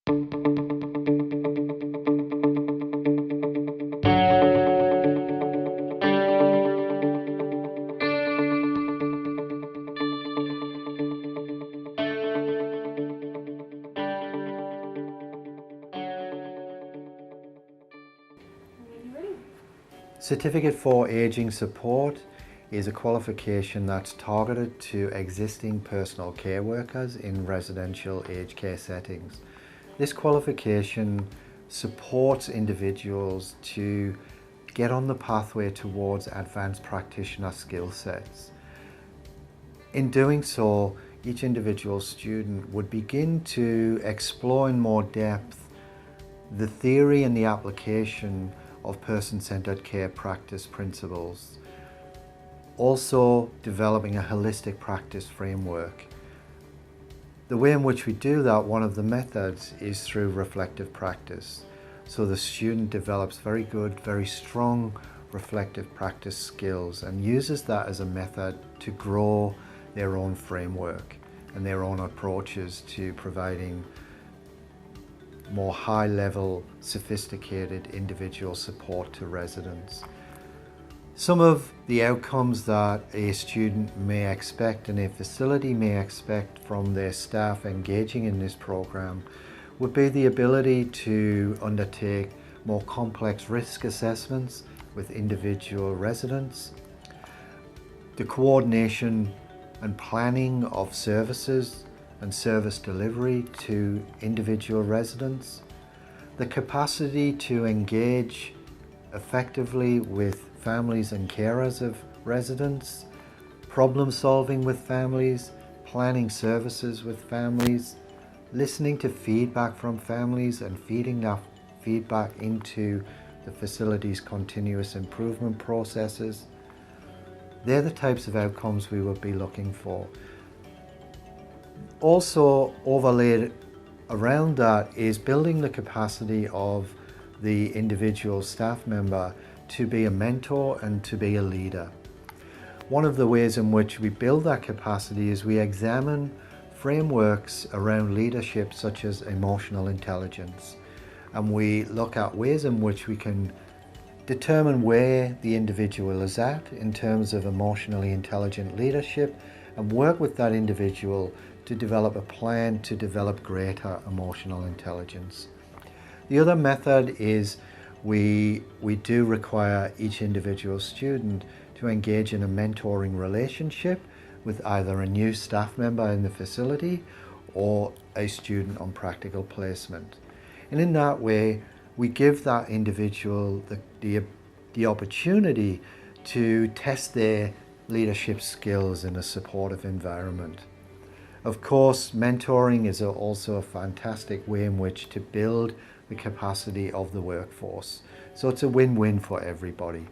Certificate for Ageing Support is a qualification that's targeted to existing personal care workers in residential aged care settings. This qualification supports individuals to get on the pathway towards advanced practitioner skill sets. In doing so, each individual student would begin to explore in more depth the theory and the application of person-centered care practice principles, also developing a holistic practice framework. The way in which we do that, one of the methods, is through reflective practice. So the student develops very good, very strong reflective practice skills and uses that as a method to grow their own framework and their own approaches to providing more high-level, sophisticated individual support to residents. Some of the outcomes that a student may expect and a facility may expect from their staff engaging in this program would be the ability to undertake more complex risk assessments with individual residents, the coordination and planning of services and service delivery to individual residents, the capacity to engage effectively with families and carers of residents, problem solving with families, planning services with families, listening to feedback from families and feeding that feedback into the facility's continuous improvement processes. They're the types of outcomes we would be looking for. Also overlaid around that is building the capacity of the individual staff member to be a mentor and to be a leader. One of the ways in which we build that capacity is we examine frameworks around leadership such as emotional intelligence, and we look at ways in which we can determine where the individual is at in terms of emotionally intelligent leadership and work with that individual to develop a plan to develop greater emotional intelligence. The other method is we do require each individual student to engage in a mentoring relationship with either a new staff member in the facility or a student on practical placement. And in that way, we give that individual the opportunity to test their leadership skills in a supportive environment. Of course, mentoring is also a fantastic way in which to build the capacity of the workforce. So it's a win-win for everybody.